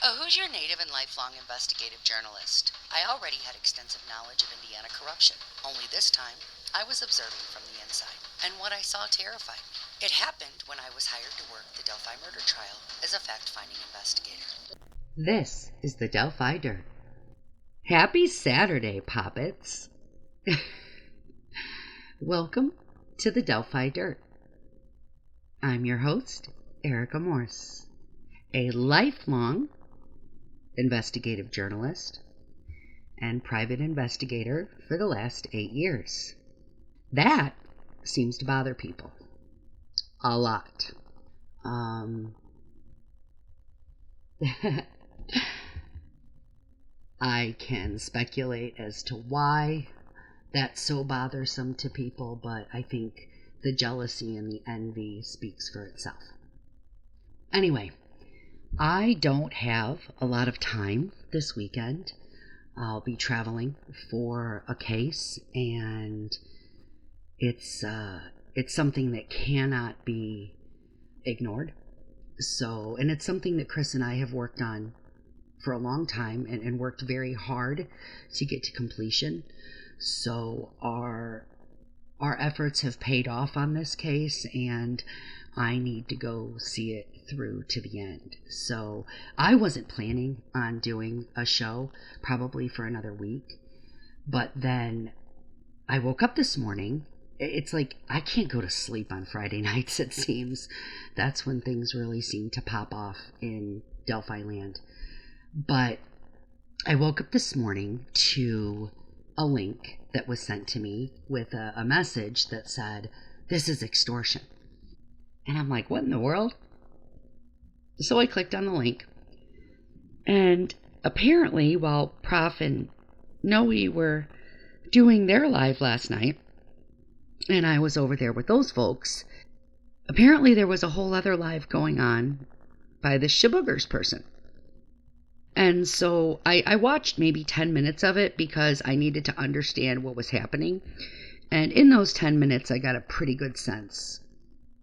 A Hoosier native and lifelong investigative journalist, I already had extensive knowledge of Indiana corruption. Only this time, I was observing from the inside, and what I saw terrified me. It happened when I was hired to work the Delphi murder trial as a fact-finding investigator. This is the Delphi Dirt. Happy Saturday, Poppets. Welcome to the Delphi Dirt. I'm your host, Erica Morse, a lifelong investigative journalist and private investigator for the last 8 years. That seems to bother people a lot. I can speculate as to why that's so bothersome to people, but I think the jealousy and the envy speaks for itself. Anyway, I don't have a lot of time this weekend. I'll be traveling for a case, and it's something that cannot be ignored. So, and it's something that Chris and I have worked on for a long time and worked very hard to get to completion. So our efforts have paid off on this case, and I need to go see it through to the end. So I wasn't planning on doing a show probably for another week, but then I woke up this morning. It's like I can't go to sleep on Friday nights, it seems. That's when things really seem to pop off in Delphi land. But I woke up this morning to a link that was sent to me with a message that said, "This is extortion." And I'm like, what in the world? So I clicked on the link. And apparently, while Prof and Noe were doing their live last night, and I was over there with those folks, apparently there was a whole other live going on by the Shaboogers person. And so I watched maybe 10 minutes of it because I needed to understand what was happening. And in those 10 minutes, I got a pretty good sense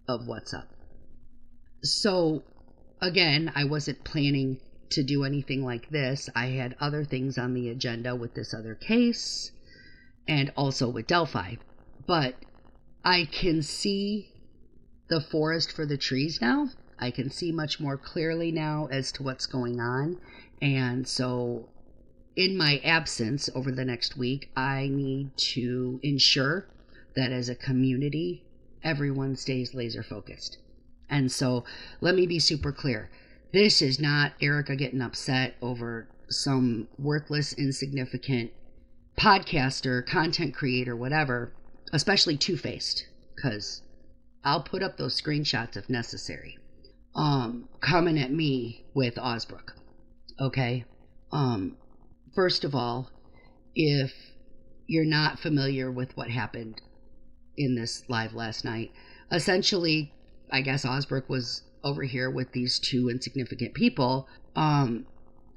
of what's up. So, again, I wasn't planning to do anything like this. I had other things on the agenda with this other case and also with Delphi. But I can see the forest for the trees now. I can see much more clearly now as to what's going on. And so in my absence over the next week, I need to ensure that as a community, everyone stays laser focused. And so let me be super clear. This is not Erica getting upset over some worthless, insignificant podcaster, content creator, whatever, especially two-faced, because I'll put up those screenshots if necessary. Coming at me with Osbrook. Okay. First of all, if you're not familiar with what happened in this live last night, essentially, I guess Osbrook was over here with these two insignificant people,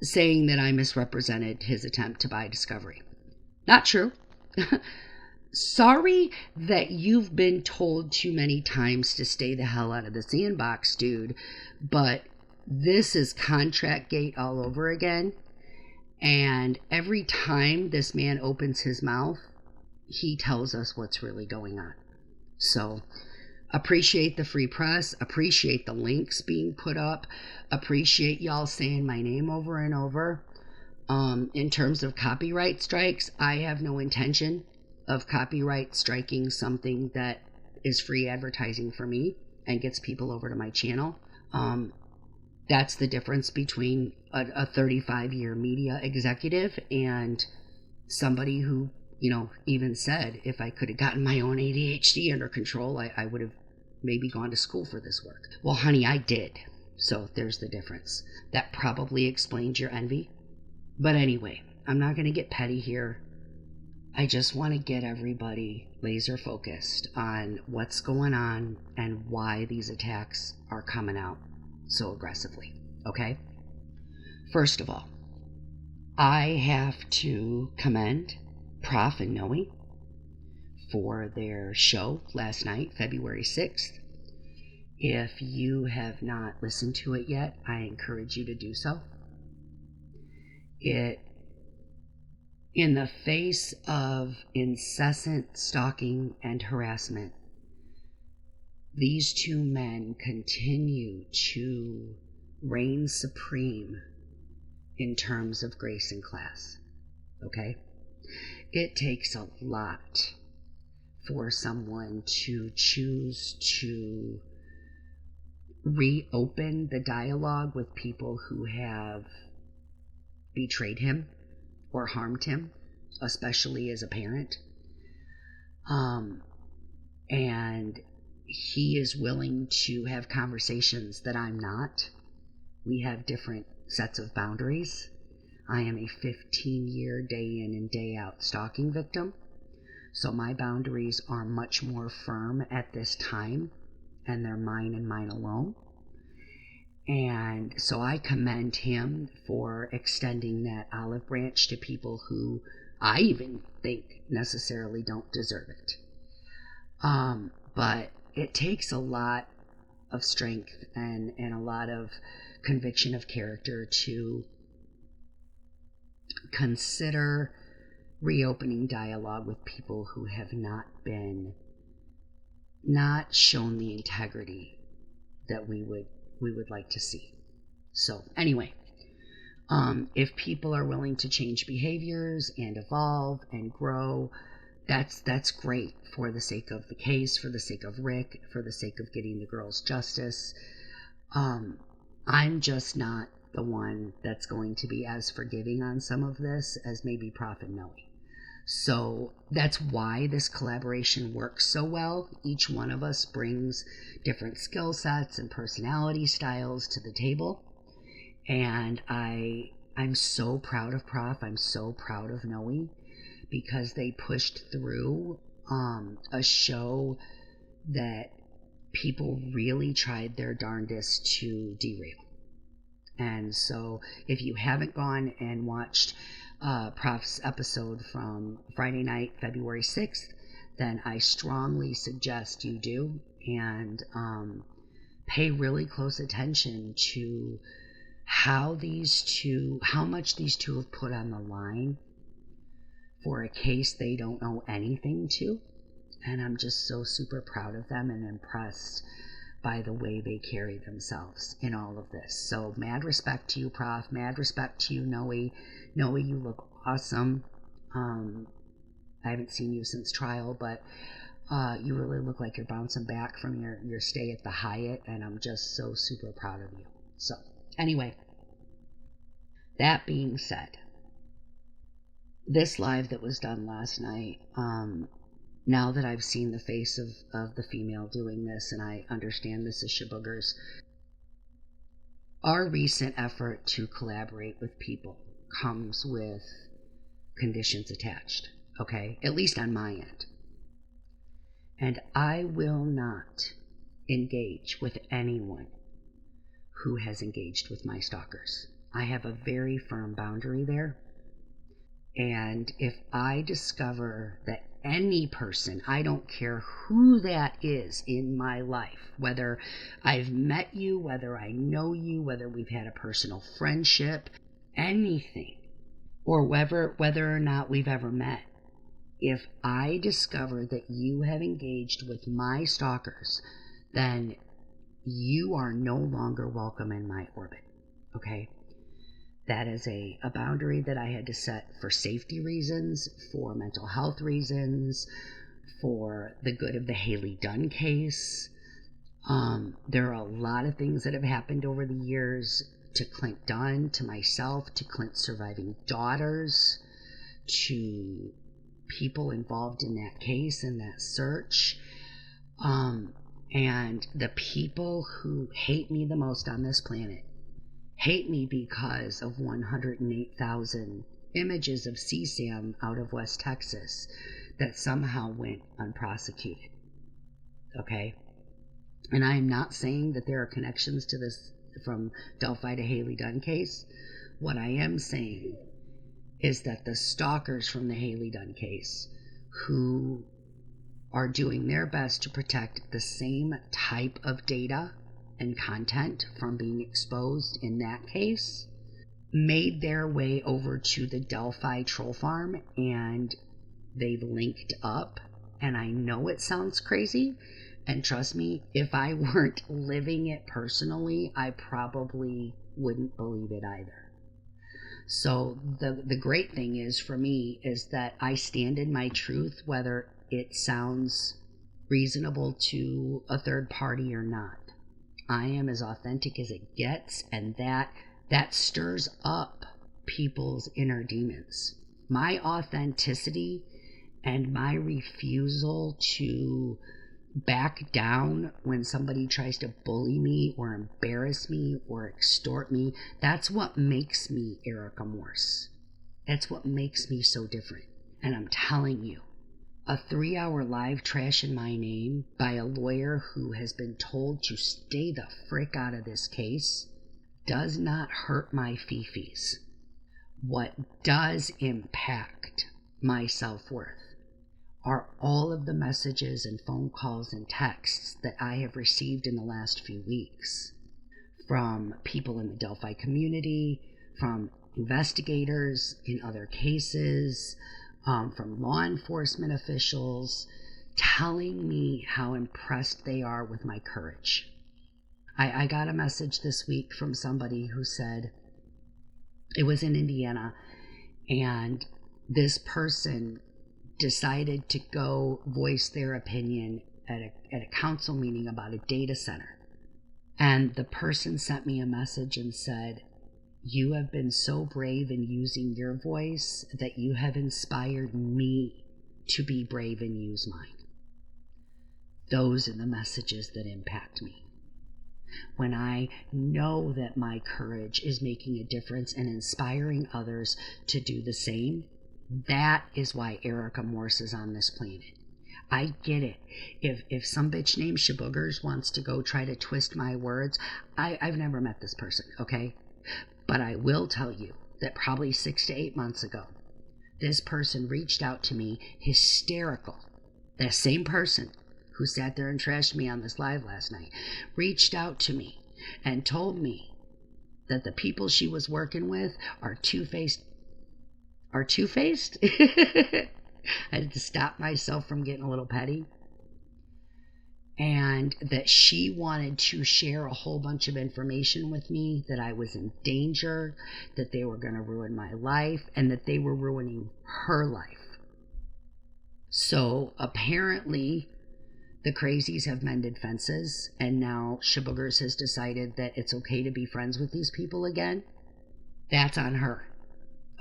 saying that I misrepresented his attempt to buy Discovery. Not true. Sorry that you've been told too many times to stay the hell out of the sandbox, dude, but this is contract gate all over again. And every time this man opens his mouth, he tells us what's really going on. So appreciate the free press, appreciate the links being put up, appreciate y'all saying my name over and over. In terms of copyright strikes, I have no intention of copyright striking something that is free advertising for me and gets people over to my channel. That's the difference between a 35-year media executive and somebody who, even said if I could have gotten my own ADHD under control, I would have maybe gone to school for this work. Well, honey, I did. So there's the difference. That probably explains your envy. But anyway, I'm not going to get petty here. I just want to get everybody laser focused on what's going on and why these attacks are coming out so aggressively, okay? First of all, I have to commend Prof and Noe for their show last night, February 6th. If you have not listened to it yet, I encourage you to do so. It, in the face of incessant stalking and harassment, these two men continue to reign supreme in terms of grace and class. Okay? It takes a lot for someone to choose to reopen the dialogue with people who have betrayed him or harmed him, especially as a parent. And he is willing to have conversations that I'm not. We have different sets of boundaries. I am a 15-year day in and day out stalking victim, so my boundaries are much more firm at this time, and they're mine and mine alone. And so I commend him for extending that olive branch to people who I even think necessarily don't deserve it. But it takes a lot of strength and a lot of conviction of character to consider reopening dialogue with people who have not shown the integrity that we would like to see. So anyway, if people are willing to change behaviors and evolve and grow, that's great, for the sake of the case, for the sake of Rick, for the sake of getting the girls justice. I'm just not the one that's going to be as forgiving on some of this as maybe Prof and Noe. So that's why this collaboration works so well. Each one of us brings different skill sets and personality styles to the table. And I'm so proud of Prof. I'm so proud of Noe, because they pushed through a show that people really tried their darndest to derail. And so if you haven't gone and watched Prof's episode from Friday night, February 6th, then I strongly suggest you do, and pay really close attention to how much these two have put on the line for a case they don't know anything to. And I'm just so super proud of them and impressed by the way they carry themselves in all of this. So mad respect to you, Prof. Mad respect to you, Noe. Noe, you look awesome. I haven't seen you since trial, but you really look like you're bouncing back from your stay at the Hyatt, and I'm just so super proud of you. So anyway, that being said, this live that was done last night, now that I've seen the face of the female doing this, and I understand this is shaboogers, our recent effort to collaborate with people comes with conditions attached, okay? At least on my end. And I will not engage with anyone who has engaged with my stalkers. I have a very firm boundary there. And if I discover that any person, I don't care who that is in my life, whether I've met you, whether I know you, whether we've had a personal friendship, anything, or whether or not we've ever met, if I discover that you have engaged with my stalkers, then you are no longer welcome in my orbit, okay? That is a boundary that I had to set for safety reasons, for mental health reasons, for the good of the Haley Dunn case. There are a lot of things that have happened over the years to Clint Dunn, to myself, to Clint's surviving daughters, to people involved in that case and that search. And the people who hate me the most on this planet hate me because of 108,000 images of CSAM out of West Texas that somehow went unprosecuted. Okay? And I am not saying that there are connections to this from Delphi to Haley Dunn case. What I am saying is that the stalkers from the Haley Dunn case, who are doing their best to protect the same type of data and content from being exposed in that case, made their way over to the Delphi troll farm, and they've linked up. And I know it sounds crazy, and trust me, if I weren't living it personally, I probably wouldn't believe it either. So the great thing is for me is that I stand in my truth, whether it sounds reasonable to a third party or not. I am as authentic as it gets, and that stirs up people's inner demons. My authenticity and my refusal to back down when somebody tries to bully me or embarrass me or extort me, that's what makes me Erica Morse. That's what makes me so different. And I'm telling you, a 3-hour live trash in my name by a lawyer who has been told to stay the frick out of this case does not hurt my fifis. What does impact my self-worth are all of the messages and phone calls and texts that I have received in the last few weeks from people in the Delphi community, from investigators in other cases, from law enforcement officials, telling me how impressed they are with my courage. I got a message this week from somebody who said, it was in Indiana, and this person decided to go voice their opinion at a council meeting about a data center. And the person sent me a message and said, "You have been so brave in using your voice that you have inspired me to be brave and use mine." Those are the messages that impact me. When I know that my courage is making a difference and inspiring others to do the same, that is why Erica Morse is on this planet. I get it. If some bitch named Shaboogers wants to go try to twist my words, I've never met this person, okay? But I will tell you that probably 6 to 8 months ago, this person reached out to me hysterical. That same person who sat there and trashed me on this live last night reached out to me and told me that the people she was working with are two-faced. I had to stop myself from getting a little petty. And that she wanted to share a whole bunch of information with me, that I was in danger, that they were going to ruin my life, and that they were ruining her life. So apparently the crazies have mended fences, and now Shaboogers has decided that it's okay to be friends with these people again. That's on her.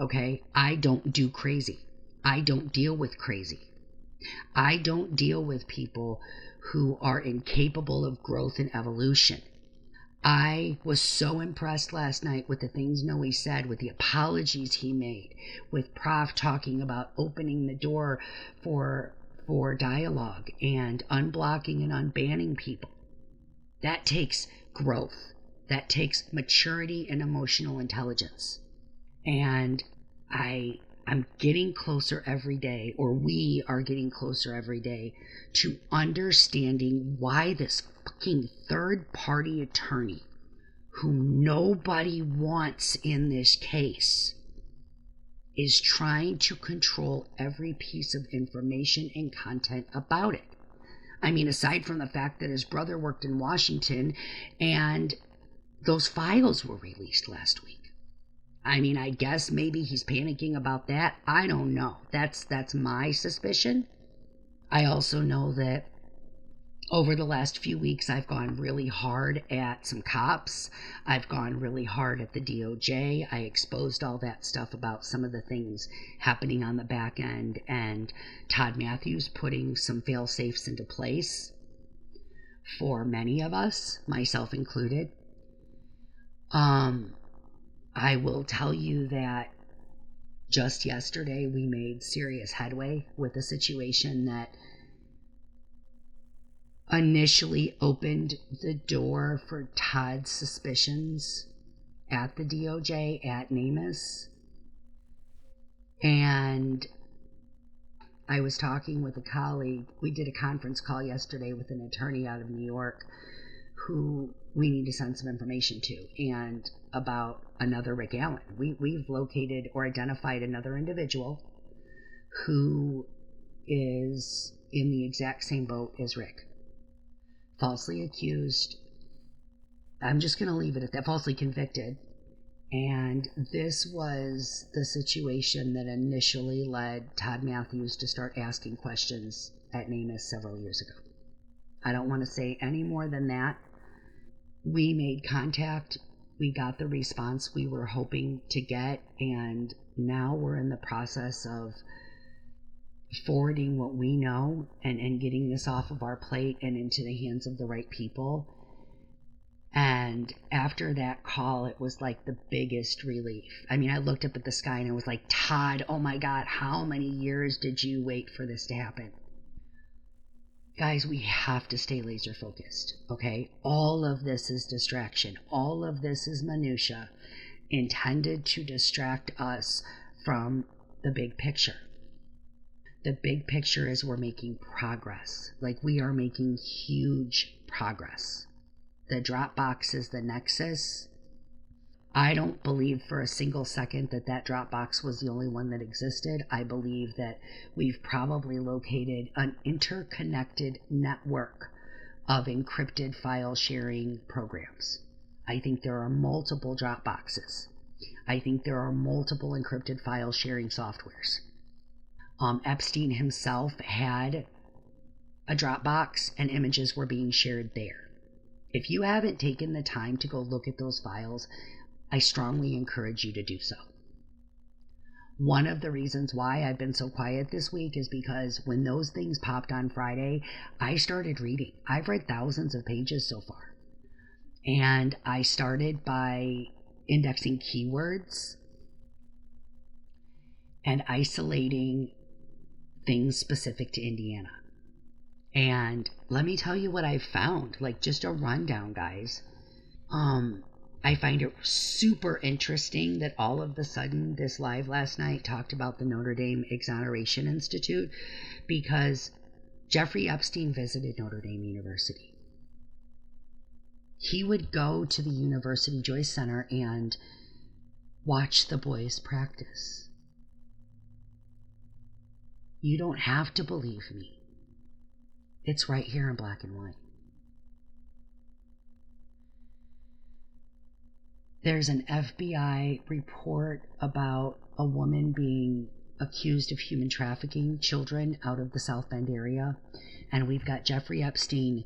Okay? I don't do crazy. I don't deal with crazy. I don't deal with people who are incapable of growth and evolution. I was so impressed last night with the things Noe said, with the apologies he made, with Prof talking about opening the door for dialogue and unblocking and unbanning people. That takes growth. That takes maturity and emotional intelligence. And I'm getting closer every day, or we are getting closer every day, to understanding why this fucking third-party attorney, whom nobody wants in this case, is trying to control every piece of information and content about it. I mean, aside from the fact that his brother worked in Washington and those files were released last week. I mean, I guess maybe he's panicking about that. I don't know. That's my suspicion. I also know that over the last few weeks, I've gone really hard at some cops. I've gone really hard at the DOJ. I exposed all that stuff about some of the things happening on the back end, and Todd Matthews putting some fail safes into place for many of us, myself included. I will tell you that just yesterday we made serious headway with a situation that initially opened the door for Todd's suspicions at the DOJ, at NamUs. And I was talking with a colleague. We did a conference call yesterday with an attorney out of New York who we need to send some information to, and about another Rick Allen. We've located or identified another individual who is in the exact same boat as Rick. Falsely accused. I'm just going to leave it at that. Falsely convicted. And this was the situation that initially led Todd Matthews to start asking questions at NamUs several years ago. I don't want to say any more than that. We made contact. We got the response we were hoping to get. And now we're in the process of forwarding what we know and getting this off of our plate and into the hands of the right people. And after that call, it was like the biggest relief. I mean, I looked up at the sky and I was like, Todd, oh my God, how many years did you wait for this to happen? Guys, we have to stay laser focused, okay? All of this is distraction. All of this is minutia intended to distract us from the big picture. The big picture is we're making progress. Like, we are making huge progress. The Dropbox is the nexus. I don't believe for a single second that Dropbox was the only one that existed. I believe that we've probably located an interconnected network of encrypted file sharing programs. I think there are multiple Dropboxes. I think there are multiple encrypted file sharing softwares. Epstein himself had a Dropbox and images were being shared there. If you haven't taken the time to go look at those files, I strongly encourage you to do so. One of the reasons why I've been so quiet this week is because when those things popped on Friday, I started reading. I've read thousands of pages so far. And I started by indexing keywords and isolating things specific to Indiana. And let me tell you what I've found, like just a rundown, guys. I find it super interesting that all of the sudden this live last night talked about the Notre Dame Exoneration Institute, because Jeffrey Epstein visited Notre Dame University. He would go to the University Joyce Center and watch the boys practice. You don't have to believe me. It's right here in black and white. There's an FBI report about a woman being accused of human trafficking children out of the South Bend area. And we've got Jeffrey Epstein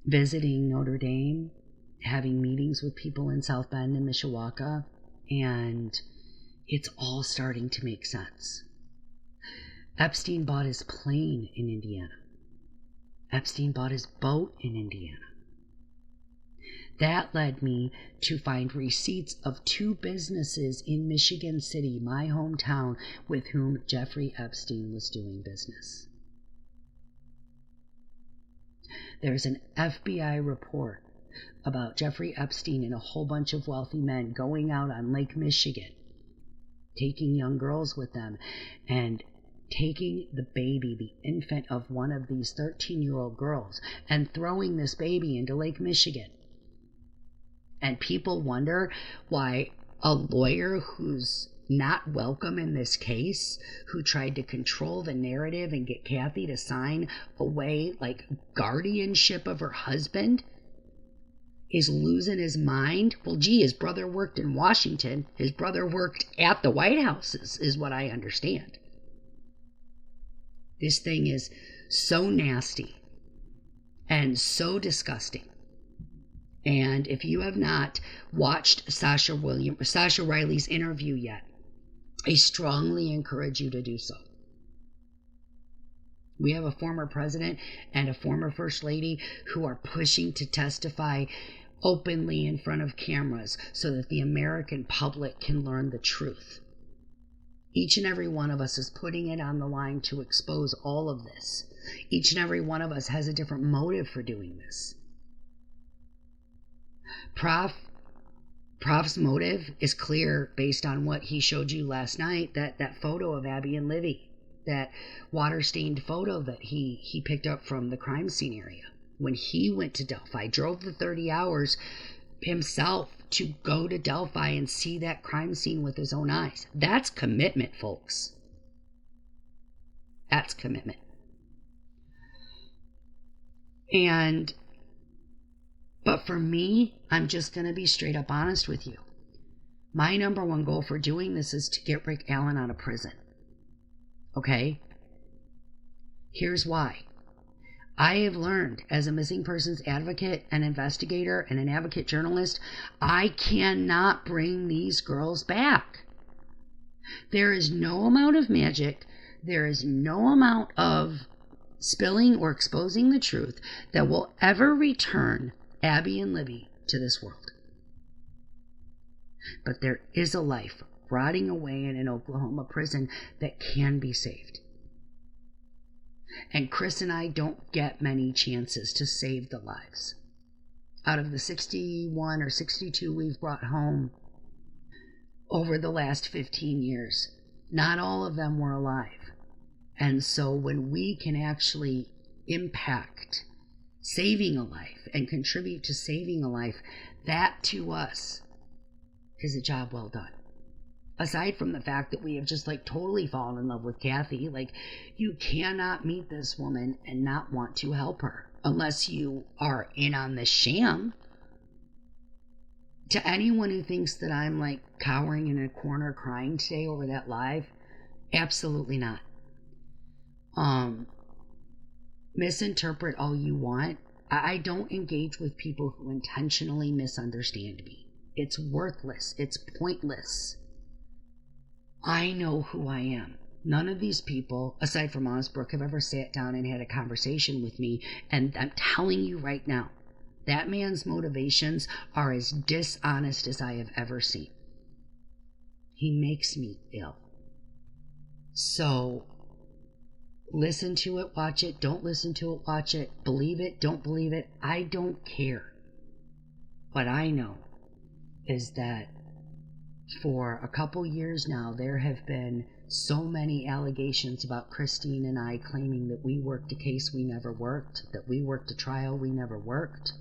visiting Notre Dame, having meetings with people in South Bend and Mishawaka. And it's all starting to make sense. Epstein bought his plane in Indiana. Epstein bought his boat in Indiana. That led me to find receipts of 2 businesses in Michigan City, my hometown, with whom Jeffrey Epstein was doing business. There's an FBI report about Jeffrey Epstein and a whole bunch of wealthy men going out on Lake Michigan, taking young girls with them, and taking the baby, the infant of one of these 13-year-old girls, and throwing this baby into Lake Michigan. And people wonder why a lawyer who's not welcome in this case, who tried to control the narrative and get Kathy to sign away like guardianship of her husband, is losing his mind. Well, gee, his brother worked in Washington. His brother worked at the White House, is what I understand. This thing is so nasty and so disgusting. And if you have not watched Sasha Riley's interview yet, I strongly encourage you to do so. We have a former president and a former first lady who are pushing to testify openly in front of cameras so that the American public can learn the truth. Each and every one of us is putting it on the line to expose all of this. Each and every one of us has a different motive for doing this. Prof's motive is clear based on what he showed you last night, that photo of Abby and Livy, that water-stained photo that he picked up from the crime scene area. when he went to Delphi, drove the 30 hours himself to go to Delphi and see that crime scene with his own eyes. That's commitment, folks. That's commitment. But for me, I'm just going to be straight up honest with you. My number one goal for doing this is to get Rick Allen out of prison. Okay? Here's why. I have learned as a missing persons advocate, an investigator, and an advocate journalist, I cannot bring these girls back. There is no amount of magic, there is no amount of spilling or exposing the truth that will ever return Abby and Libby to this world. But there is a life rotting away in an Oklahoma prison that can be saved. And Chris and I don't get many chances to save the lives. Out of the 61 or 62 we've brought home over the last 15 years, not all of them were alive. And so when we can actually impact saving a life and contribute to saving a life, that to us is a job well done. Aside from the fact that we have just totally fallen in love with Kathy, you cannot meet this woman and not want to help her unless you are in on the sham. To anyone who thinks that I'm cowering in a corner crying today over that live, absolutely not. Misinterpret all you want. I don't engage with people who intentionally misunderstand me. It's worthless. It's pointless. I know who I am. None of these people, aside from Osbrook, have ever sat down and had a conversation with me. And I'm telling you right now, that man's motivations are as dishonest as I have ever seen. He makes me ill. So, listen to it, watch it. Don't listen to it, watch it. Believe it, don't believe it. I don't care. What I know is that for a couple years now, there have been so many allegations about Christine and I claiming that we worked a case we never worked, that we worked a trial we never worked.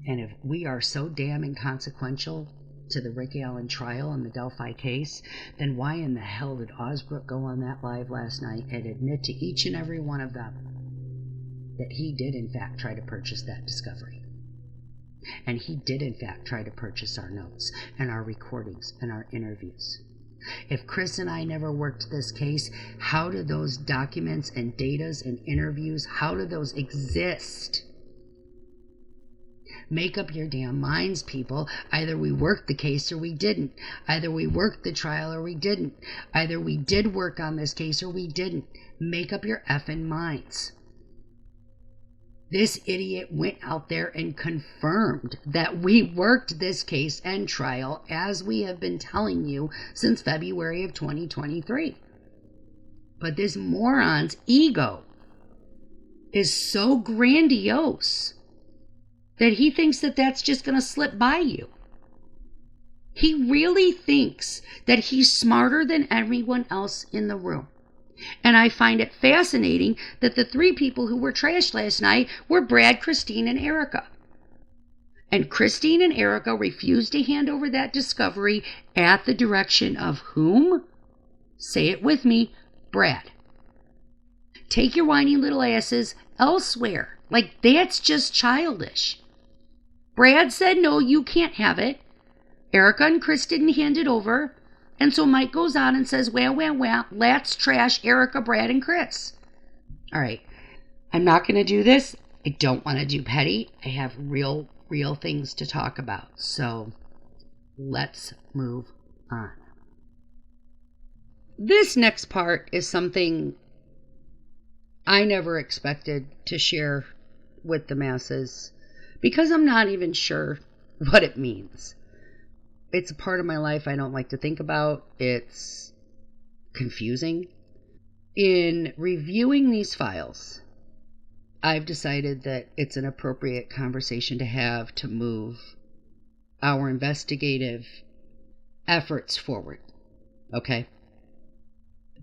And if we are so damn inconsequential to the Rick Allen trial and the Delphi case, then why in the hell did Osbrook go on that live last night and admit to each and every one of them that he did in fact try to purchase that discovery? And he did in fact try to purchase our notes and our recordings and our interviews. If Chris and I never worked this case, how do those documents and datas and interviews, how do those exist? Make up your damn minds, people. Either we worked the case or we didn't. Either we worked the trial or we didn't. Either we did work on this case or we didn't. Make up your effing minds. This idiot went out there and confirmed that we worked this case and trial as we have been telling you since February of 2023. But this moron's ego is so grandiose that he thinks that that's just going to slip by you. He really thinks that he's smarter than everyone else in the room. And I find it fascinating that the three people who were trashed last night were Brad, Christine, and Erica. And Christine and Erica refused to hand over that discovery at the direction of whom? Say it with me, Brad. Take your whiny little asses elsewhere. That's just childish. Brad said, no, you can't have it. Erica and Chris didn't hand it over. And so Mike goes on and says, well, let's trash Erica, Brad, and Chris. All right. I'm not going to do this. I don't want to do petty. I have real things to talk about. So let's move on. This next part is something I never expected to share with the masses because I'm not even sure what it means. It's a part of my life I don't like to think about. It's confusing. In reviewing these files, I've decided that it's an appropriate conversation to have to move our investigative efforts forward. Okay?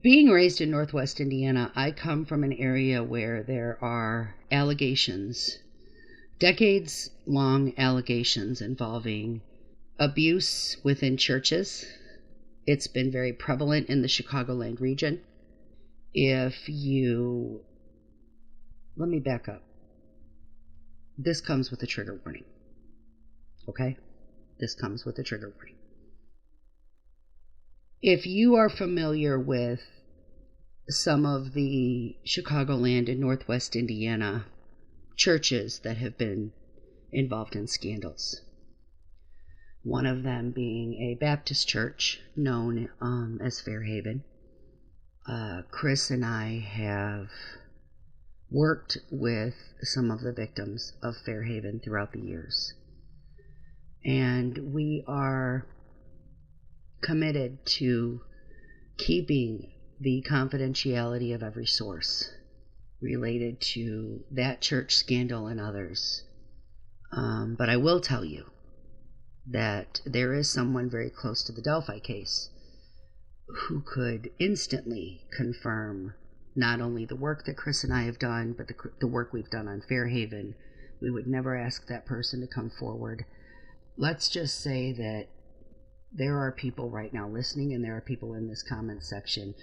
Being raised in Northwest Indiana, I come from an area where there are allegations, decades-long allegations involving abuse within churches. It's been very prevalent in the Chicagoland region. Let me back up. This comes with a trigger warning. Okay? This comes with a trigger warning. If you are familiar with some of the Chicagoland and Northwest Indiana churches that have been involved in scandals, one of them being a Baptist church known as Fairhaven. Chris and I have worked with some of the victims of Fairhaven throughout the years. And we are committed to keeping the confidentiality of every source related to that church scandal and others. But I will tell you that there is someone very close to the Delphi case who could instantly confirm not only the work that Chris and I have done, but the work we've done on Fairhaven. We would never ask that person to come forward. Let's just say that there are people right now listening, and there are people in this comment section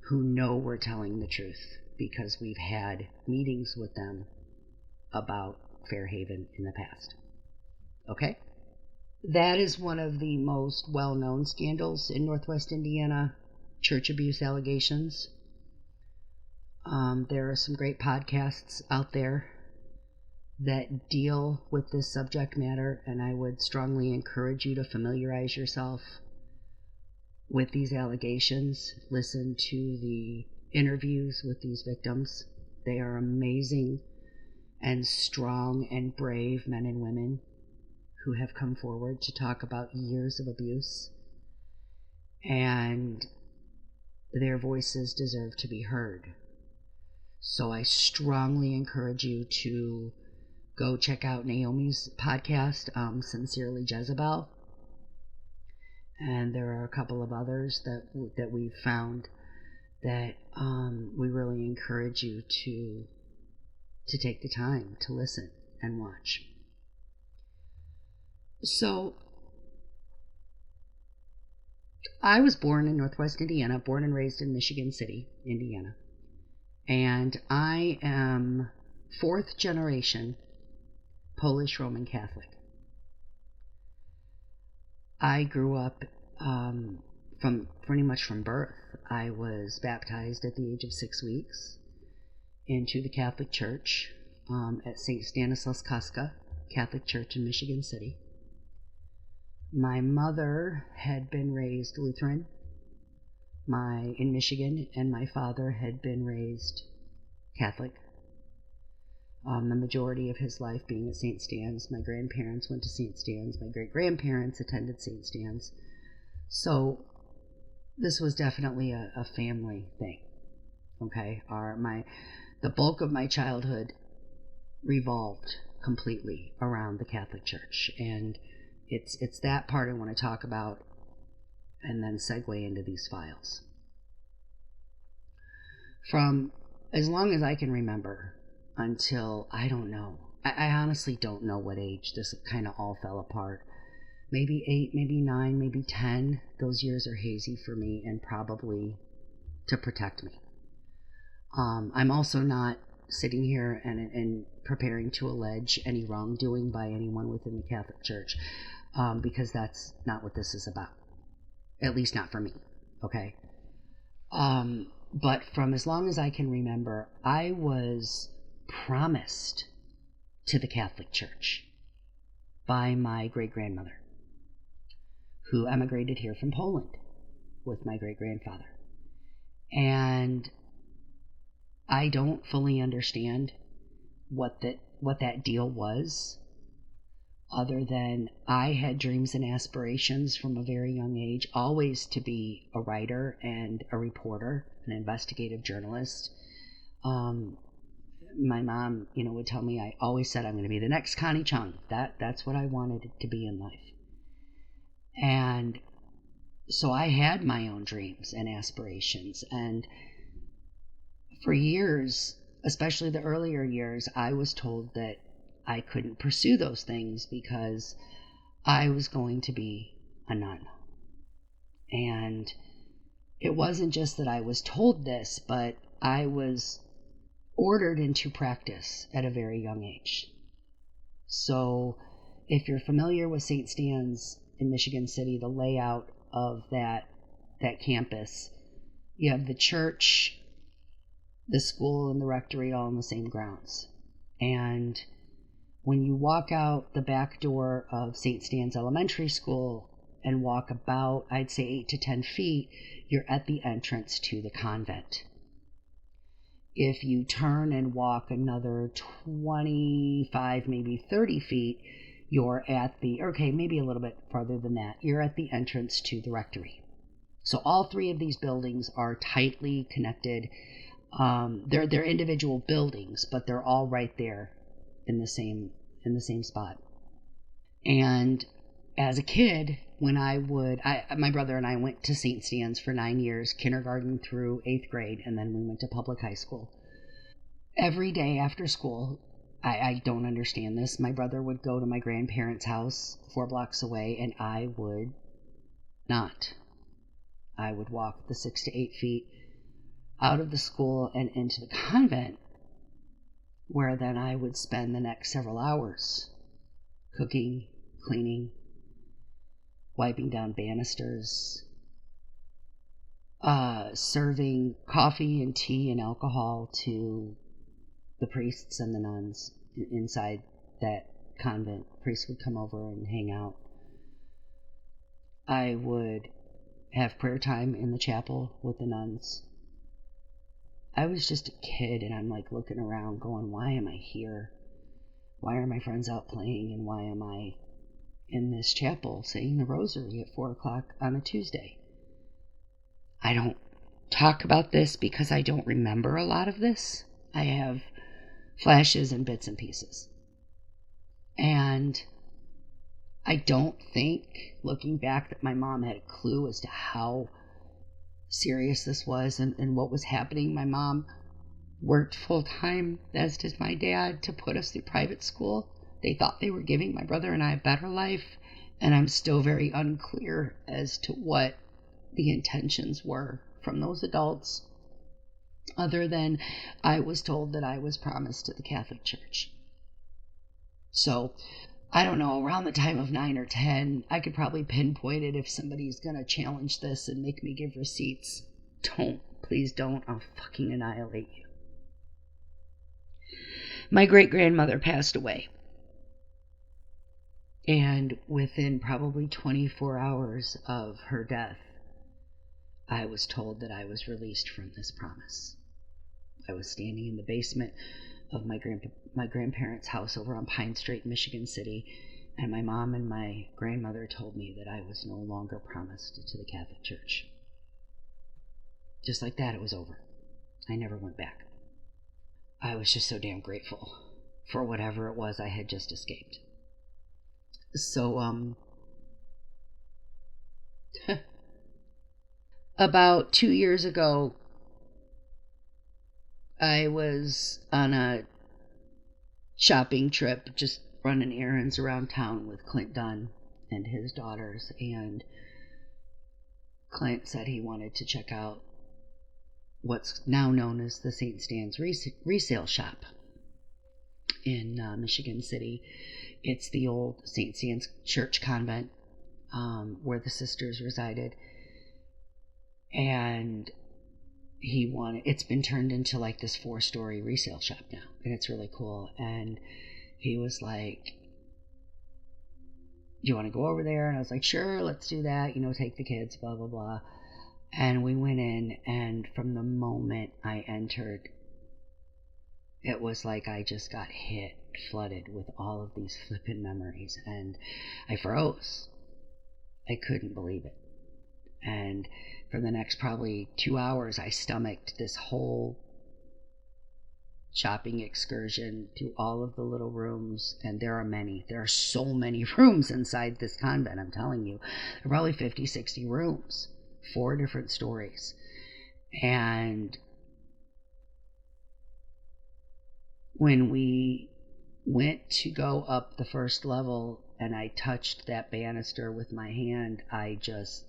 who know we're telling the truth because we've had meetings with them about Fairhaven in the past. Okay? That is one of the most well-known scandals in Northwest Indiana, church abuse allegations. There are some great podcasts out there that deal with this subject matter, and I would strongly encourage you to familiarize yourself with these allegations. Listen to the interviews with these victims. They are amazing and strong and brave men and women who have come forward to talk about years of abuse, and their voices deserve to be heard. So I strongly encourage you to go check out Naomi's podcast, Sincerely Jezebel. And there are a couple of others that we've found that we really encourage you to take the time to listen and watch. So I was born in Northwest Indiana, born and raised in Michigan City, Indiana. And I am fourth generation Polish Roman Catholic. I grew up from pretty much from birth. I was baptized at the age of 6 weeks into the Catholic Church at St. Stanislaus Kostka Catholic Church in Michigan City. My mother had been raised Lutheran in Michigan, and my father had been raised Catholic. The majority of his life being at St. Stan's. My grandparents went to St. Stan's. My great-grandparents attended St. Stan's. So this was definitely a family thing. Okay, the bulk of my childhood revolved completely around the Catholic Church, and it's that part I want to talk about, and then segue into these files. From as long as I can remember until, I don't know, I honestly don't know what age this kind of all fell apart. Maybe 8, maybe 9, maybe 10. Those years are hazy for me, and probably to protect me. I'm also not sitting here and preparing to allege any wrongdoing by anyone within the Catholic Church, because that's not what this is about. At least not for me, okay? But from as long as I can remember, I was promised to the Catholic Church by my great-grandmother, who emigrated here from Poland with my great-grandfather. And I don't fully understand what that deal was, other than I had dreams and aspirations from a very young age, always to be a writer and a reporter, an investigative journalist. My mom, would tell me, I always said I'm going to be the next Connie Chung. That's what I wanted to be in life. And So I had my own dreams and aspirations. And for years, especially the earlier years, I was told that I couldn't pursue those things because I was going to be a nun. And it wasn't just that I was told this, but I was ordered into practice at a very young age. So, if you're familiar with St. Stan's in Michigan City, the layout of that campus, you have the church, the school, and the rectory all in the same grounds. And when you walk out the back door of St. Stan's Elementary School and walk about, I'd say 8 to 10 feet, you're at the entrance to the convent. If you turn and walk another 25, maybe 30 feet, you're at maybe a little bit farther than that, you're at the entrance to the rectory. So all three of these buildings are tightly connected. They're individual buildings, but they're all right there in the same spot. And as a kid, when my brother and I went to St. Stan's for 9 years, kindergarten through 8th grade, and then we went to public high school. Every day after school, I don't understand this. My brother would go to my grandparents' house 4 blocks away, and I would not. I would walk the 6 to 8 feet out of the school and into the convent, where then I would spend the next several hours cooking, cleaning, wiping down banisters, serving coffee and tea and alcohol to the priests and the nuns inside that convent. Priests would come over and hang out. I would have prayer time in the chapel with the nuns. I was just a kid, and I'm like looking around going, why am I here? Why are my friends out playing, and why am I in this chapel saying the rosary at 4 o'clock on a Tuesday? I don't talk about this because I don't remember a lot of this. I have flashes and bits and pieces. And I don't think, looking back, that my mom had a clue as to how serious this was and what was happening. My mom worked full time, as did my dad, to put us through private school. They thought they were giving my brother and I a better life, and I'm still very unclear as to what the intentions were from those adults, other than I was told that I was promised to the Catholic Church. So, I don't know, around the time of 9 or 10, I could probably pinpoint it if somebody's going to challenge this and make me give receipts. Don't. Please don't. I'll fucking annihilate you. My great-grandmother passed away. And within probably 24 hours of her death, I was told that I was released from this promise. I was standing in the basement of my grandparents' house over on Pine Street, Michigan City, and my mom and my grandmother told me that I was no longer promised to the Catholic Church. Just like that, it was over. I never went back. I was just so damn grateful for whatever it was I had just escaped. So, about 2 years ago, I was on a shopping trip, just running errands around town with Clint Dunn and his daughters, and Clint said he wanted to check out what's now known as the St. Stan's resale shop in Michigan City. It's the old St. Stan's Church convent where the sisters resided, and it's been turned into like this 4-story resale shop now, and it's really cool. And he was like, do you want to go over there? And I was like, sure, let's do that, take the kids, blah blah blah. And we went in, and from the moment I entered, it was like I just got flooded with all of these flippin' memories, and I froze. I couldn't believe it. And for the next probably 2 hours, I stomached this whole shopping excursion through all of the little rooms, and there are so many rooms inside this convent. I'm telling you, there are probably 50, 60 rooms, 4 different stories. And when we went to go up the first level and I touched that banister with my hand, I just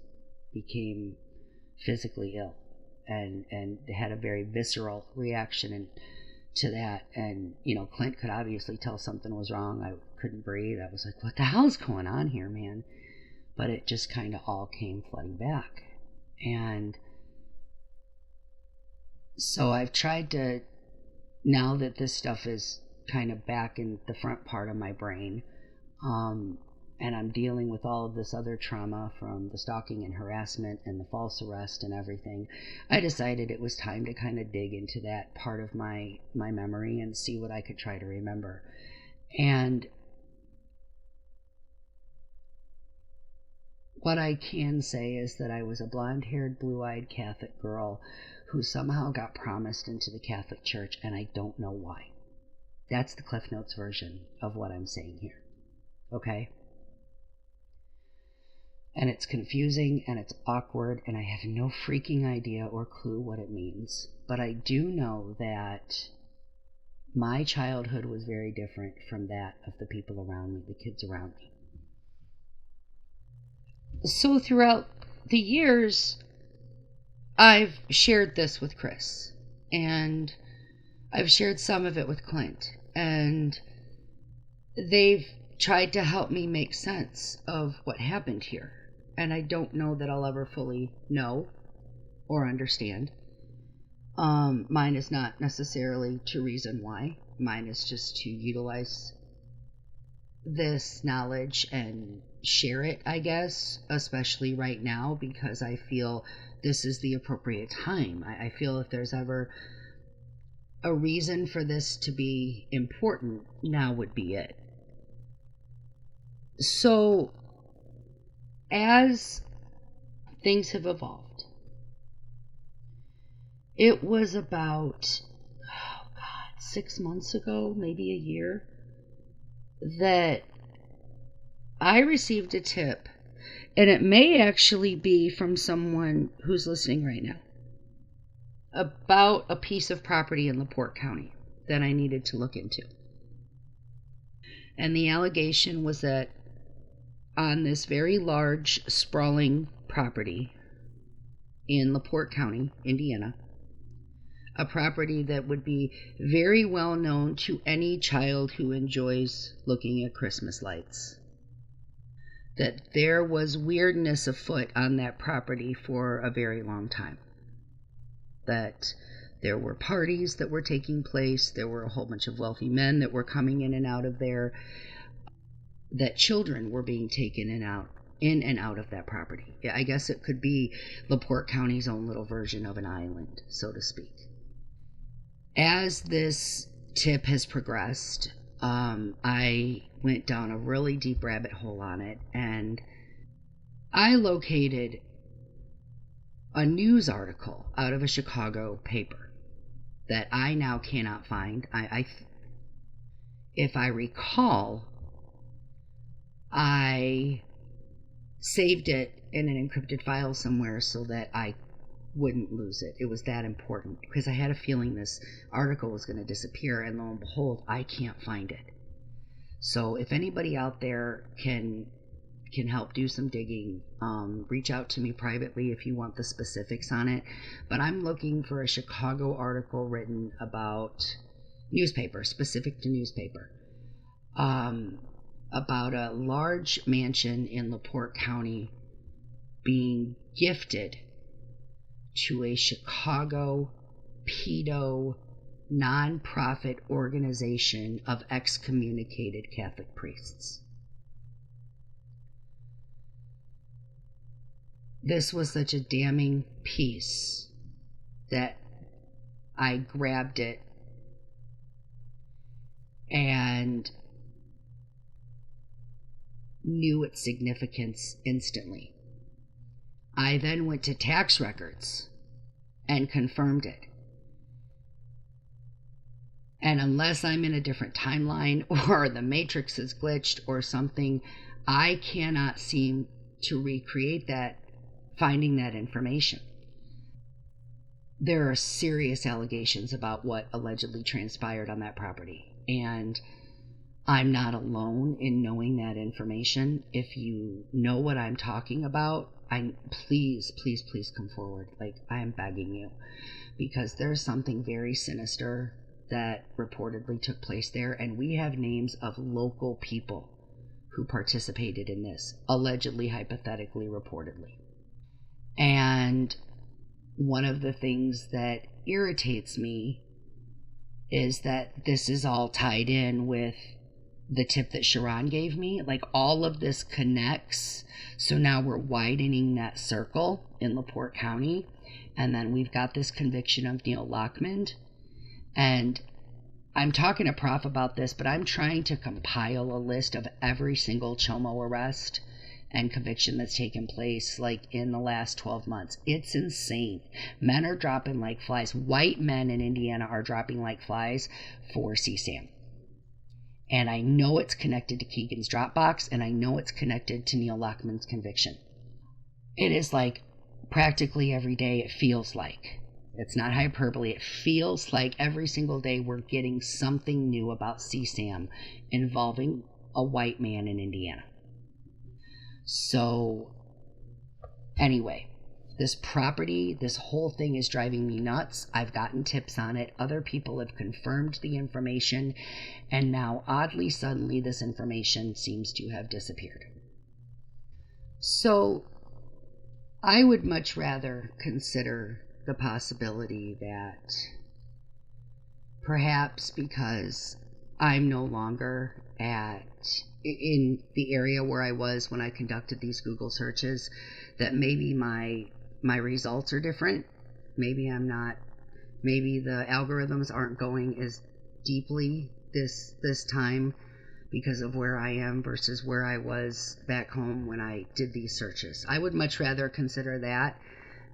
became physically ill and had a very visceral reaction to that. And Clint could obviously tell something was wrong. I couldn't breathe. I was like, what the hell's going on here, man? But it just kind of all came flooding back. And so I've tried to, now that this stuff is kind of back in the front part of my brain, and I'm dealing with all of this other trauma from the stalking and harassment and the false arrest and everything, I decided it was time to kind of dig into that part of my memory and see what I could try to remember. And what I can say is that I was a blonde-haired, blue-eyed Catholic girl who somehow got promised into the Catholic Church, and I don't know why. That's the Cliff Notes version of what I'm saying here. Okay? And it's confusing and it's awkward, and I have no freaking idea or clue what it means. But I do know that my childhood was very different from that of the people around me, the kids around me. So throughout the years, I've shared this with Chris, and I've shared some of it with Clint, and they've tried to help me make sense of what happened here. And I don't know that I'll ever fully know or understand. Mine is not necessarily to reason why. Mine is just to utilize this knowledge and share it, I guess, especially right now, because I feel this is the appropriate time. I feel if there's ever a reason for this to be important, now would be it. So, as things have evolved, it was about, 6 months ago, maybe a year, that I received a tip, and it may actually be from someone who's listening right now, about a piece of property in LaPorte County that I needed to look into. And the allegation was that on this very large, sprawling property in LaPorte County, Indiana, a property that would be very well known to any child who enjoys looking at Christmas lights, that there was weirdness afoot on that property for a very long time. That there were parties that were taking place, there were a whole bunch of wealthy men that were coming in and out of there, that children were being taken in and out of that property. I guess it could be LaPorte County's own little version of an island, so to speak. As this tip has progressed, I went down a really deep rabbit hole on it, and I located a news article out of a Chicago paper that I now cannot find. If I recall, I saved it in an encrypted file somewhere so that I wouldn't lose it. It was that important, because I had a feeling this article was going to disappear, and lo and behold, I can't find it. So if anybody out there can help do some digging, reach out to me privately if you want the specifics on it. But I'm looking for a Chicago article written about newspaper, specific to newspaper, about a large mansion in LaPorte County being gifted to a Chicago pedo nonprofit organization of excommunicated Catholic priests. This was such a damning piece that I grabbed it and knew its significance instantly. I then went to tax records and confirmed it. And unless I'm in a different timeline or the matrix is glitched or something, I cannot seem to recreate that, finding that information. There are serious allegations about what allegedly transpired on that property. And I'm not alone in knowing that information. If you know what I'm talking about, please come forward. Like, I am begging you, because there's something very sinister that reportedly took place there, and we have names of local people who participated in this, allegedly, hypothetically, reportedly. And one of the things that irritates me is that this is all tied in with the tip that Sharon gave me. Like, all of this connects. So now we're widening that circle in LaPorte County. And then we've got this conviction of Neil Lockman. And I'm talking to Prof about this, but I'm trying to compile a list of every single Chomo arrest and conviction that's taken place, like, in the last 12 months. It's insane. Men are dropping like flies. White men in Indiana are dropping like flies for CSAM. And I know it's connected to Keegan's Dropbox, and I know it's connected to Neil Lockman's conviction. It is like practically every day, it feels like. It's not hyperbole. It feels like every single day we're getting something new about CSAM involving a white man in Indiana. So, anyway, this property, this whole thing is driving me nuts. I've gotten tips on it. Other people have confirmed the information. And now, oddly, suddenly, this information seems to have disappeared. So, I would much rather consider the possibility that perhaps because I'm no longer in the area where I was when I conducted these Google searches, that maybe my results are different. Maybe I'm not, maybe the algorithms aren't going as deeply this time because of where I am versus where I was back home when I did these searches. I would much rather consider that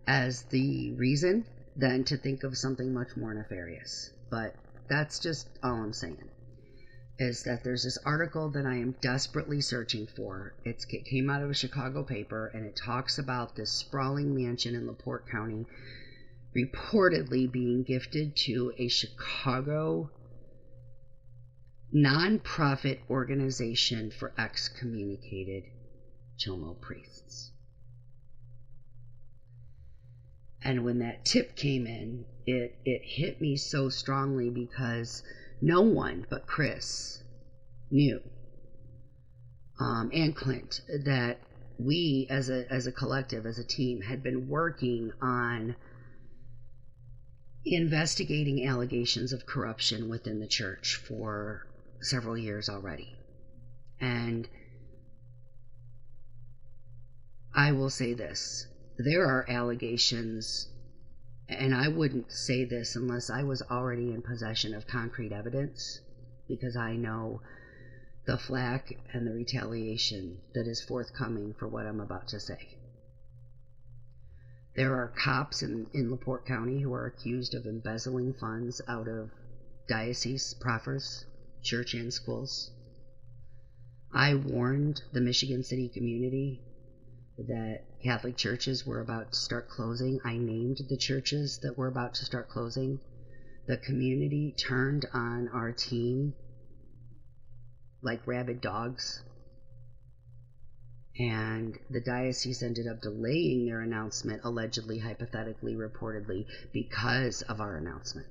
as the reason than to think of something much more nefarious. But that's just all I'm saying, is that there's this article that I am desperately searching for. It came out of a Chicago paper, and it talks about this sprawling mansion in LaPorte County reportedly being gifted to a Chicago nonprofit organization for excommunicated Chomo priests. And when that tip came in, it hit me so strongly because no one but Chris knew, and Clint, that we as a collective, as a team, had been working on investigating allegations of corruption within the church for several years already. And I will say this. There are allegations, and I wouldn't say this unless I was already in possession of concrete evidence, because I know the flack and the retaliation that is forthcoming for what I'm about to say. There are cops in LaPorte County who are accused of embezzling funds out of diocese proffers, church and schools. I warned the Michigan City community that Catholic churches were about to start closing. I named the churches that were about to start closing. The community turned on our team like rabid dogs. And the diocese ended up delaying their announcement, allegedly, hypothetically, reportedly, because of our announcement.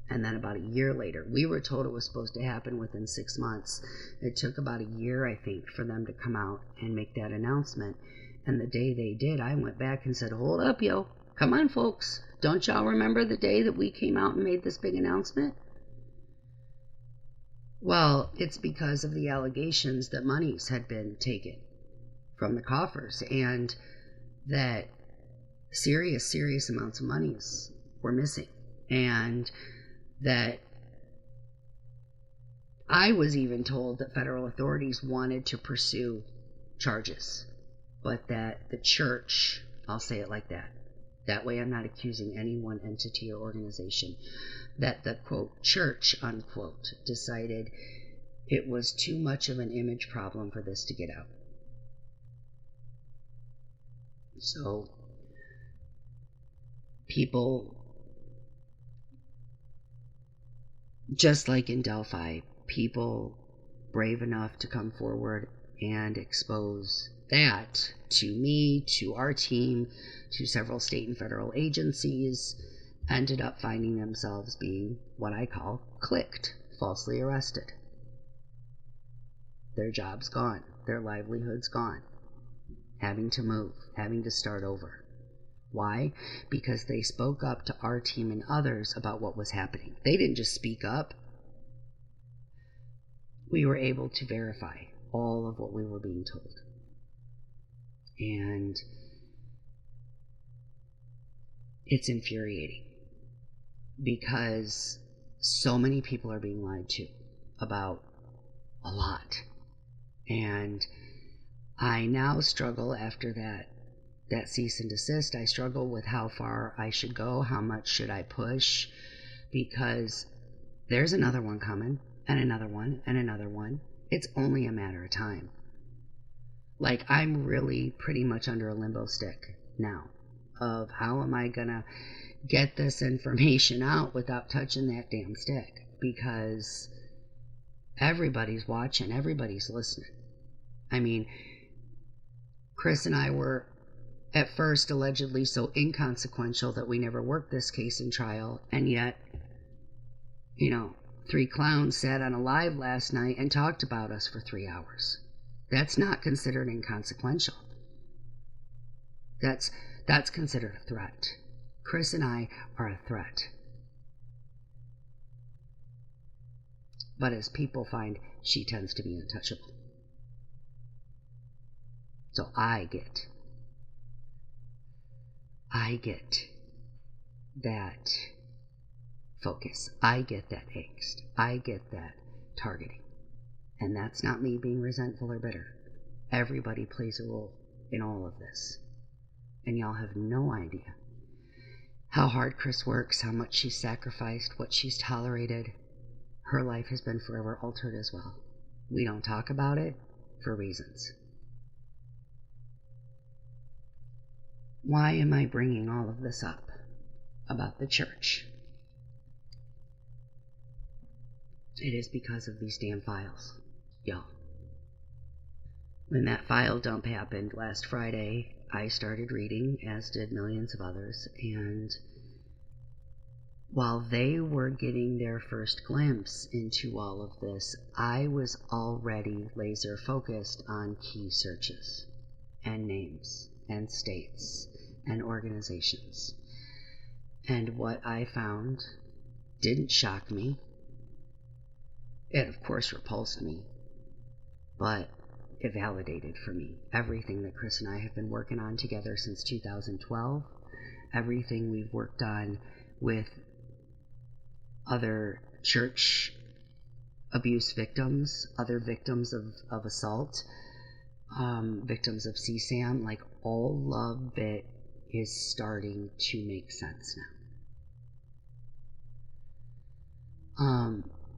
And then about a year later, we were told it was supposed to happen within 6 months. It took about a year, I think, for them to come out and make that announcement. And the day they did, I went back and said, hold up, yo. Come on, folks. Don't y'all remember the day that we came out and made this big announcement? Well, it's because of the allegations that monies had been taken from the coffers, and that serious amounts of monies were missing. And that I was even told that federal authorities wanted to pursue charges, but that the church, I'll say it like that way I'm not accusing any one entity or organization, that the, quote, church, unquote, decided it was too much of an image problem for this to get out. So people, just like in Delphi, people brave enough to come forward and expose that to me, to our team, to several state and federal agencies, ended up finding themselves being what I call clicked, falsely arrested. Their job's gone, their livelihood's gone, having to move, having to start over. Why? Because they spoke up to our team and others about what was happening. They didn't just speak up. We were able to verify all of what we were being told. And it's infuriating because so many people are being lied to about a lot. And I now struggle after that cease and desist. I struggle with how far I should go, how much should I push, because there's another one coming, and another one, and another one. It's only a matter of time. Like, I'm really pretty much under a limbo stick now of how am I gonna get this information out without touching that damn stick, because everybody's watching, everybody's listening. I mean, Chris and I were at first allegedly so inconsequential that we never worked this case in trial, and yet, 3 clowns sat on a live last night and talked about us for 3 hours. That's not considered inconsequential. That's considered a threat. Chris and I are a threat. But as people find, she tends to be untouchable. So I get that focus. I get that angst. I get that targeting. And that's not me being resentful or bitter. Everybody plays a role in all of this. And y'all have no idea how hard Chris works, how much she's sacrificed, what she's tolerated. Her life has been forever altered as well. We don't talk about it for reasons. Why am I bringing all of this up about the church? It is because of these damn files, y'all. When that file dump happened last Friday, I started reading, as did millions of others, and while they were getting their first glimpse into all of this, I was already laser focused on key searches and names and states and organizations. And what I found didn't shock me. It, of course, repulsed me, but it validated for me everything that Chris and I have been working on together since 2012, everything we've worked on with other church abuse victims, other victims of assault, victims of CSAM, like all of it is starting to make sense now.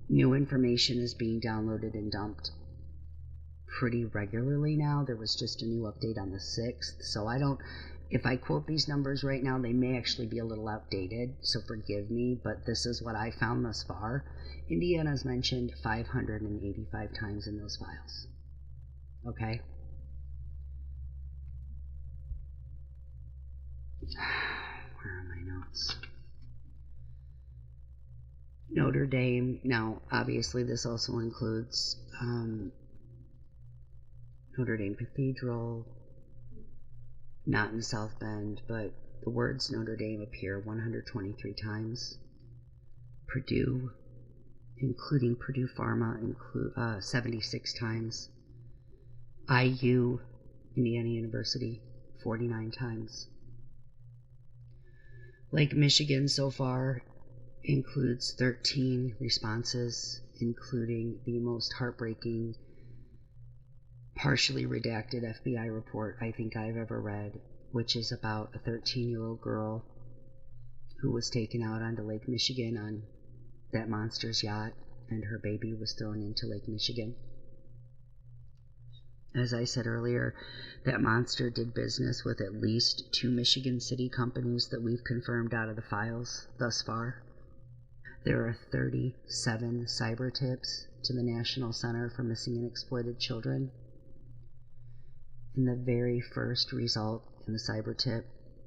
New information is being downloaded and dumped pretty regularly now. There was just a new update on the 6th, so if I quote these numbers right now, they may actually be a little outdated, so forgive me, but this is what I found thus far. Indiana's mentioned 585 times in those files. Okay? Where are my notes? Notre Dame. Now, obviously, this also includes Notre Dame Cathedral, not in South Bend, but the words Notre Dame appear 123 times. Purdue, including Purdue Pharma, 76 times. IU, Indiana University, 49 times. Lake Michigan so far includes 13 responses, including the most heartbreaking, partially redacted FBI report I think I've ever read, which is about a 13-year-old girl who was taken out onto Lake Michigan on that monster's yacht and her baby was thrown into Lake Michigan. As I said earlier, that monster did business with at least 2 Michigan City companies that we've confirmed out of the files thus far. There are 37 cyber tips to the National Center for Missing and Exploited Children. And the very first result in the cyber tip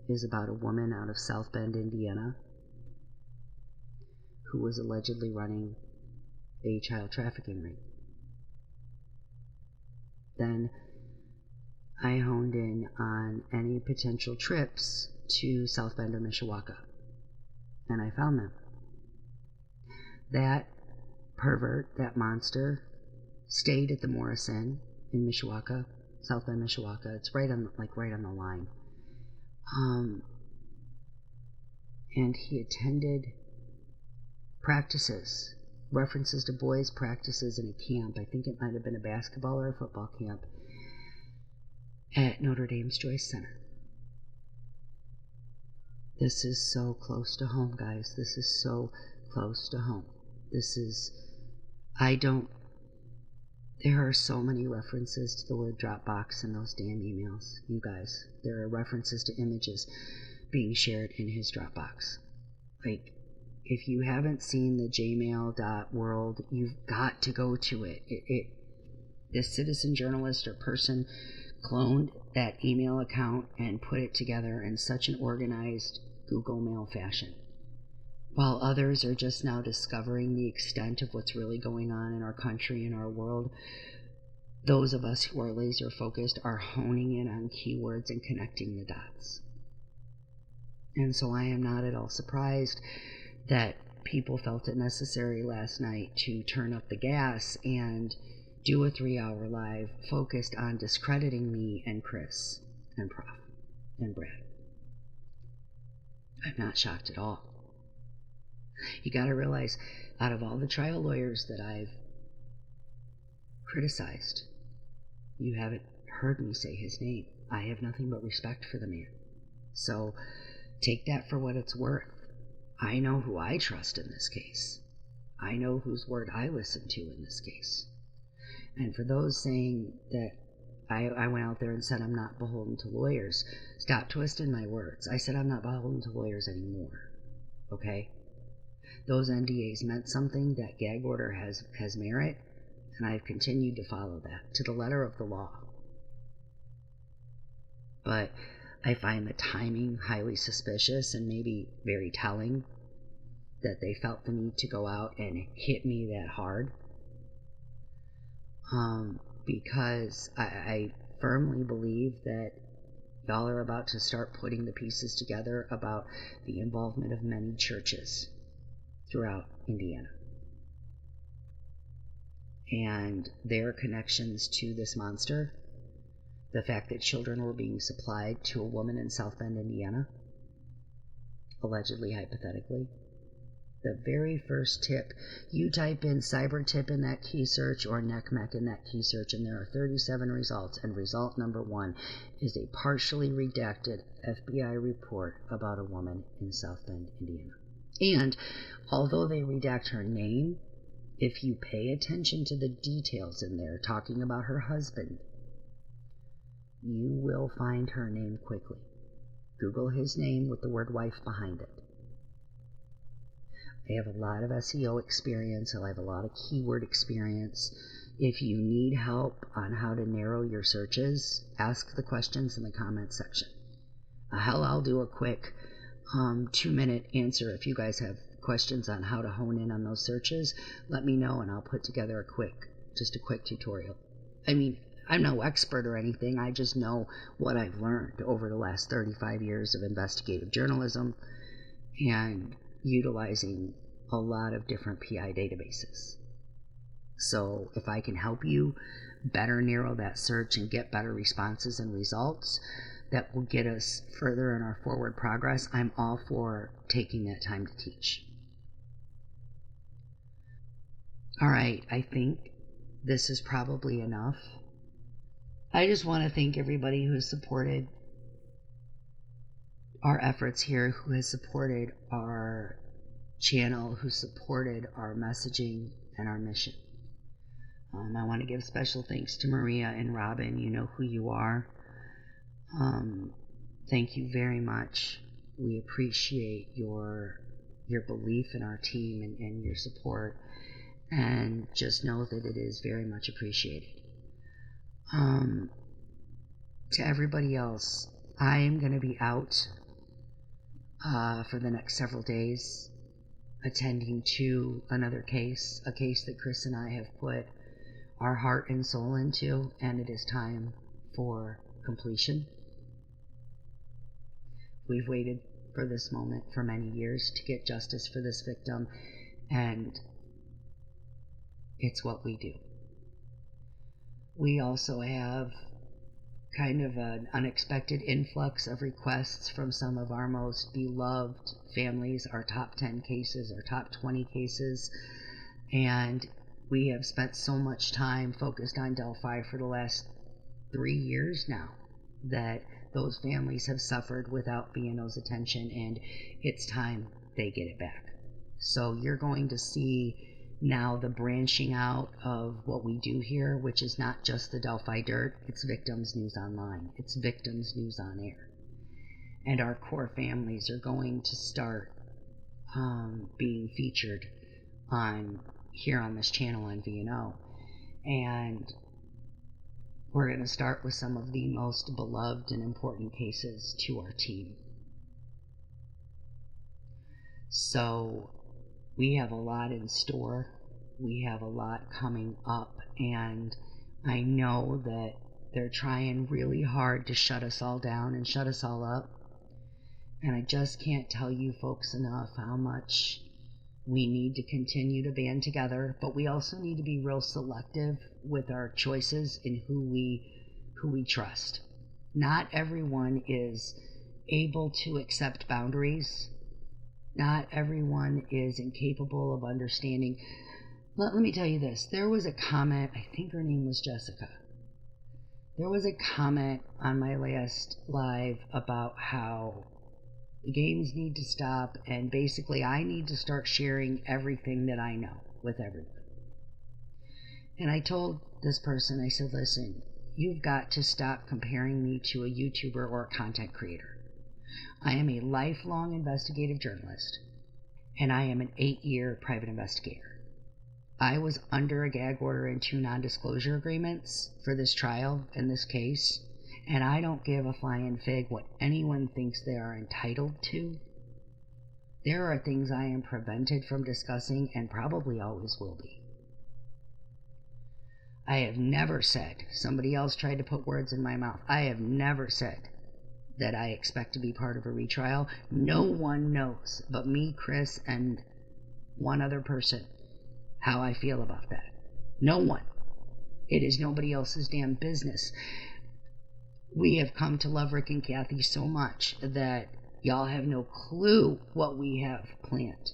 is about a woman out of South Bend, Indiana, who was allegedly running a child trafficking ring. Then I honed in on any potential trips to South Bend or Mishawaka, and I found them. That pervert, that monster, stayed at the Morrison in Mishawaka, South Bend, Mishawaka. It's right on the line. And he attended practices, references to boys' practices in a camp. I think it might have been a basketball or a football camp at Notre Dame's Joyce Center. This is so close to home, guys. This is so close to home. There are so many references to the word Dropbox in those damn emails, you guys. There are references to images being shared in his Dropbox. Like, if you haven't seen the jmail.world, you've got to go to it. This citizen journalist or person cloned that email account and put it together in such an organized Google Mail fashion. While others are just now discovering the extent of what's really going on in our country and our world, those of us who are laser focused are honing in on keywords and connecting the dots. And so I am not at all surprised that people felt it necessary last night to turn up the gas and do a 3-hour live focused on discrediting me and Chris and Prof and Brad. I'm not shocked at all. You got to realize, out of all the trial lawyers that I've criticized, you haven't heard me say his name. I have nothing but respect for the man. So take that for what it's worth. I know who I trust in this case. I know whose word I listen to in this case. And for those saying that I went out there and said I'm not beholden to lawyers, stop twisting my words. I said I'm not beholden to lawyers anymore. Okay? Those NDAs meant something. That gag order has merit, and I've continued to follow that to the letter of the law. But I find the timing highly suspicious and maybe very telling that they felt the need to go out and hit me that hard. Because I firmly believe that y'all are about to start putting the pieces together about the involvement of many churches throughout Indiana and their connections to this monster. The fact that children were being supplied to a woman in South Bend, Indiana, allegedly, hypothetically. The very first tip, you type in cyber tip in that key search or NECMEC in that key search, and there are 37 results, and result number 1 is a partially redacted FBI report about a woman in South Bend, Indiana. And although they redact her name, if you pay attention to the details in there talking about her husband, you will find her name quickly. Google his name with the word wife behind it. I have a lot of SEO experience. I have a lot of keyword experience. If you need help on how to narrow your searches, ask the questions in the comment section. Hell, I'll do a quick 2-minute answer. If you guys have questions on how to hone in on those searches, let me know and I'll put together a quick tutorial. I mean, I'm no expert or anything. I just know what I've learned over the last 35 years of investigative journalism and utilizing a lot of different PI databases. So if I can help you better narrow that search and get better responses and results that will get us further in our forward progress, I'm all for taking that time to teach. All right, I think this is probably enough. I just want to thank everybody who has supported our efforts here, who has supported our channel who supported our messaging and our mission. I want to give special thanks to Maria and Robin. You know who you are. Thank you very much. We appreciate your belief in our team and your support, and just know that it is very much appreciated. To everybody else, I am going to be out for the next several days attending to another case, a case that Chris and I have put our heart and soul into, and it is time for completion. We've waited for this moment for many years to get justice for this victim, and it's what we do. We also have kind of an unexpected influx of requests from some of our most beloved families, our top 10 cases, our top 20 cases, and we have spent so much time focused on Delphi for the last 3 years now that those families have suffered without B&O's attention, and it's time they get it back. So you're going to see now the branching out of what we do here, which is not just the Delphi Dirt, it's Victims News Online, it's Victims News on Air. And our core families are going to start being featured here on this channel on V&O. And we're going to start with some of the most beloved and important cases to our team. So we have a lot in store. We have a lot coming up, and I know that they're trying really hard to shut us all down and shut us all up. And I just can't tell you folks enough how much we need to continue to band together, but we also need to be real selective with our choices in who we trust. Not everyone is able to accept boundaries. Not everyone is incapable of understanding. Let me tell you this. There was a comment, I think her name was Jessica. There was a comment on my last live about how the games need to stop, and basically I need to start sharing everything that I know with everyone. And I told this person, I said, listen, you've got to stop comparing me to a YouTuber or a content creator. I am a lifelong investigative journalist, and I am an 8-year private investigator. I was under a gag order and 2 non-disclosure agreements for this trial and this case, and I don't give a flying fig what anyone thinks they are entitled to. There are things I am prevented from discussing and probably always will be. I have never said, somebody else tried to put words in my mouth, I have never said that I expect to be part of a retrial. No one knows but me, Chris, and one other person how I feel about that. No one. It is nobody else's damn business. We have come to love Rick and Kathy so much that y'all have no clue what we have planned.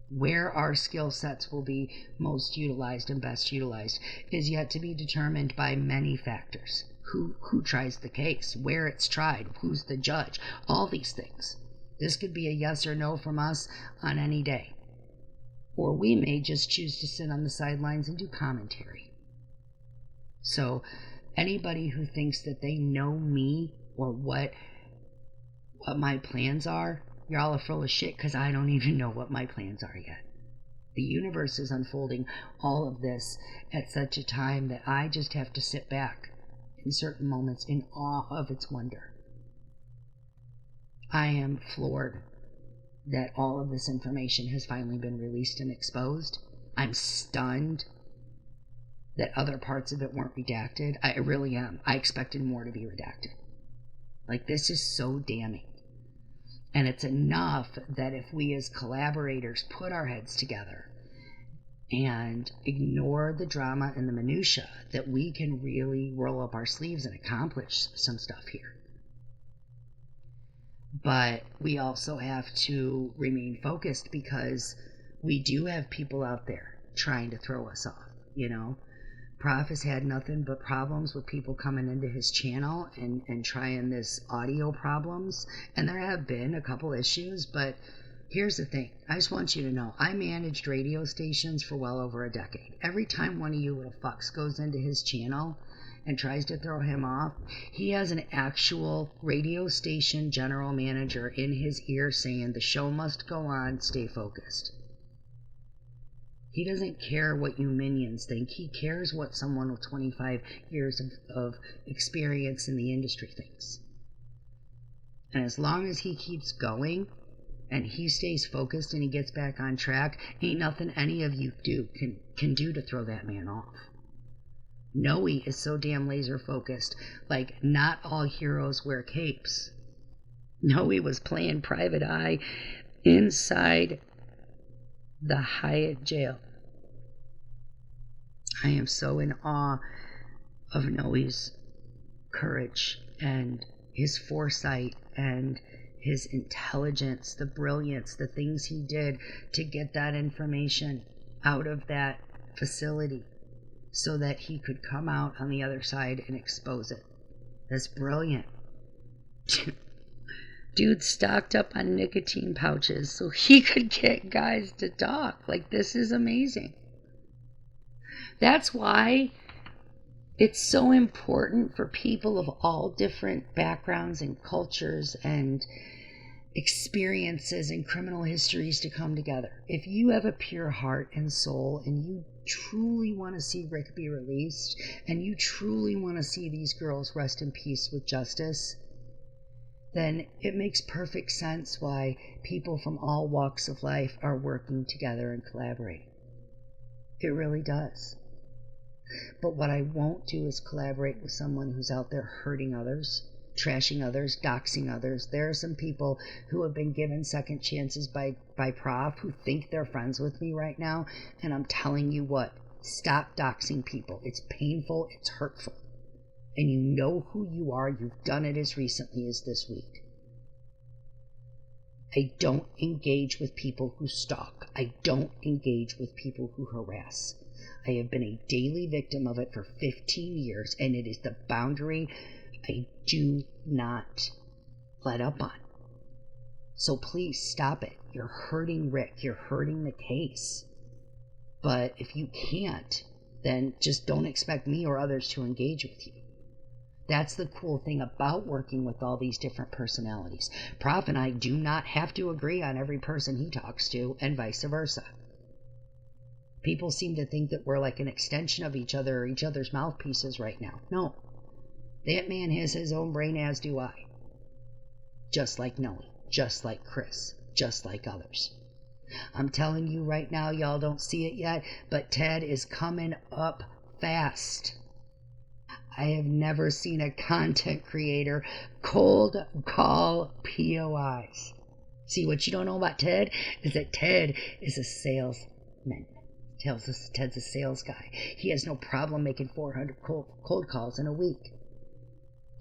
Where our skill sets will be most utilized and best utilized is yet to be determined by many factors. Who tries the case, where it's tried, who's the judge, all these things. This could be a yes or no from us on any day. Or we may just choose to sit on the sidelines and do commentary. So anybody who thinks that they know me or what my plans are, y'all are full of shit, because I don't even know what my plans are yet. The universe is unfolding all of this at such a time that I just have to sit back in certain moments in awe of its wonder. I am floored that all of this information has finally been released and exposed. I'm stunned that other parts of it weren't redacted. I really am. I expected more to be redacted. Like, this is so damning. And it's enough that if we as collaborators put our heads together and ignore the drama and the minutia, that we can really roll up our sleeves and accomplish some stuff here. But we also have to remain focused, because we do have people out there trying to throw us off, you know. Prof has had nothing but problems with people coming into his channel and trying this audio problems, and there have been a couple issues, but Here's the thing. I just want you to know, I managed radio stations for well over a decade. Every time one of you little fucks goes into his channel and tries to throw him off, he has an actual radio station general manager in his ear saying the show must go on, stay focused. He doesn't care what you minions think. He cares what someone with 25 years of experience in the industry thinks. And as long as he keeps going and he stays focused and he gets back on track, ain't nothing any of you can do to throw that man off. Noe is so damn laser focused. Like, not all heroes wear capes. Noe was playing private eye inside the Hyatt jail. I am so in awe of Noe's courage and his foresight and his intelligence, the brilliance, the things he did to get that information out of that facility so that he could come out on the other side and expose it. That's brilliant. Dude stocked up on nicotine pouches so he could get guys to talk. Like, this is amazing. That's why it's so important for people of all different backgrounds and cultures and experiences and criminal histories to come together. If you have a pure heart and soul and you truly want to see Rick be released and you truly want to see these girls rest in peace with justice, then it makes perfect sense why people from all walks of life are working together and collaborating. It really does. But what I won't do is collaborate with someone who's out there hurting others, trashing others, doxing others. There are some people who have been given second chances by Prof who think they're friends with me right now, and I'm telling you what, stop doxing people. It's painful, it's hurtful. And you know who you are. You've done it as recently as this week. I don't engage with people who stalk. I don't engage with people who harass. I have been a daily victim of it for 15 years, and it is the boundary I do not let up on. So please stop it. You're hurting Rick. You're hurting the case. But if you can't, then just don't expect me or others to engage with you. That's the cool thing about working with all these different personalities. Prof and I do not have to agree on every person he talks to, and vice versa. People seem to think that we're like an extension of each other or each other's mouthpieces right now. No. That man has his own brain, as do I. Just like Noe. Just like Chris. Just like others. I'm telling you right now, y'all don't see it yet, but Ted is coming up fast. I have never seen a content creator cold call POIs. See, what you don't know about Ted is that Ted is a salesman. Ted's a sales guy. He has no problem making 400 cold calls in a week.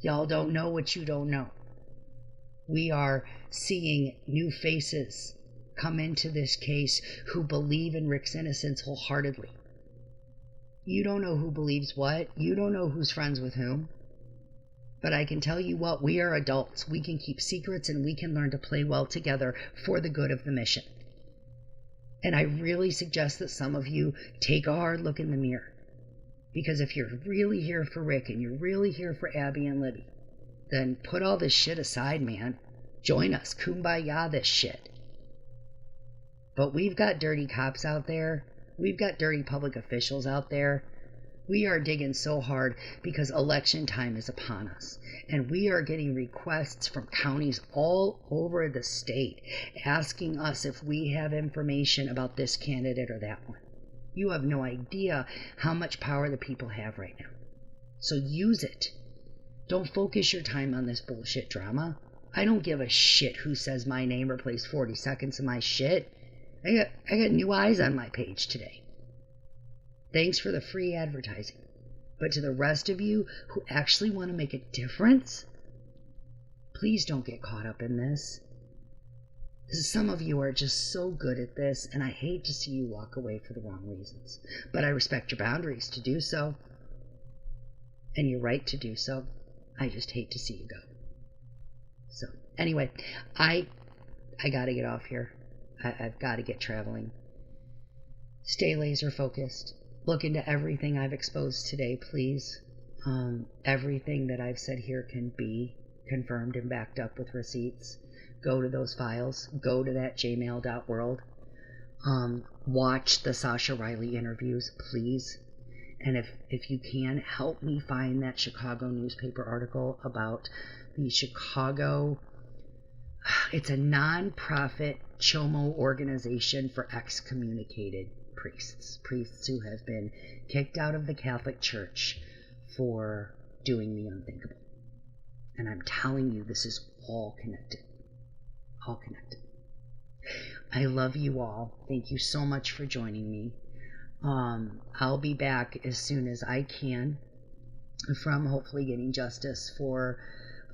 Y'all don't know what you don't know. We are seeing new faces come into this case who believe in Rick's innocence wholeheartedly. You don't know who believes what. You don't know who's friends with whom. But I can tell you what, we are adults. We can keep secrets and we can learn to play well together for the good of the mission. And I really suggest that some of you take a hard look in the mirror. Because if you're really here for Rick and you're really here for Abby and Libby, then put all this shit aside, man. Join us. Kumbaya this shit. But we've got dirty cops out there. We've got dirty public officials out there. We are digging so hard because election time is upon us. And we are getting requests from counties all over the state asking us if we have information about this candidate or that one. You have no idea how much power the people have right now. So use it. Don't focus your time on this bullshit drama. I don't give a shit who says my name or plays 40 seconds of my shit. I got new eyes on my page today. Thanks for the free advertising. But to the rest of you who actually want to make a difference, please don't get caught up in this. Some of you are just so good at this, and I hate to see you walk away for the wrong reasons. But I respect your boundaries to do so. And your right to do so. I just hate to see you go. So, anyway, I gotta get off here. I've got to get traveling. Stay laser focused. Look into everything I've exposed today, please. Everything that I've said here can be confirmed and backed up with receipts. Go to those files. Go to that jmail.world. Watch the Sasha Riley interviews, please. And if you can, help me find that Chicago newspaper article about the Chicago, it's a non-profit Chomo organization for excommunicated priests who have been kicked out of the Catholic Church for doing the unthinkable. And I'm telling you, this is all connected. All connected. I love you all. Thank you so much for joining me. I'll be back as soon as I can from hopefully getting justice for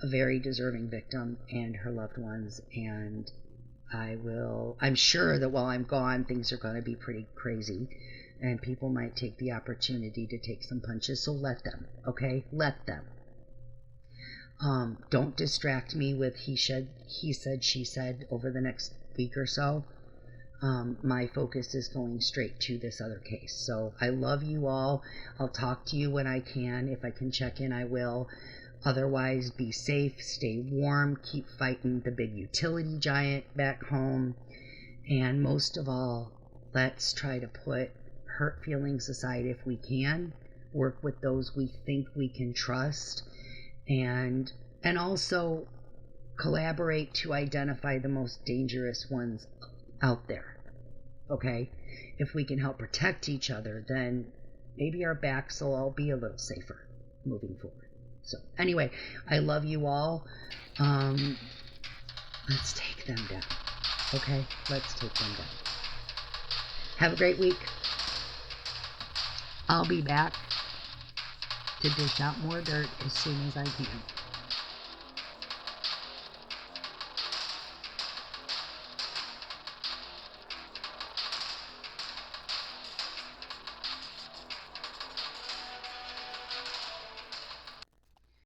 a very deserving victim and her loved ones. And I'm sure that while I'm gone, things are going to be pretty crazy and people might take the opportunity to take some punches. So let them, okay? Let them. Don't distract me with he said, she said over the next week or so. My focus is going straight to this other case. So I love you all. I'll talk to you when I can. If I can check in, I will. Otherwise, be safe, stay warm, keep fighting the big utility giant back home. And most of all, let's try to put hurt feelings aside if we can. Work with those we think we can trust. And also collaborate to identify the most dangerous ones out there. Okay? If we can help protect each other, then maybe our backs will all be a little safer moving forward. So anyway, I love you all. Let's take them down. Okay? Let's take them down. Have a great week. I'll be back to dish out more dirt as soon as I can.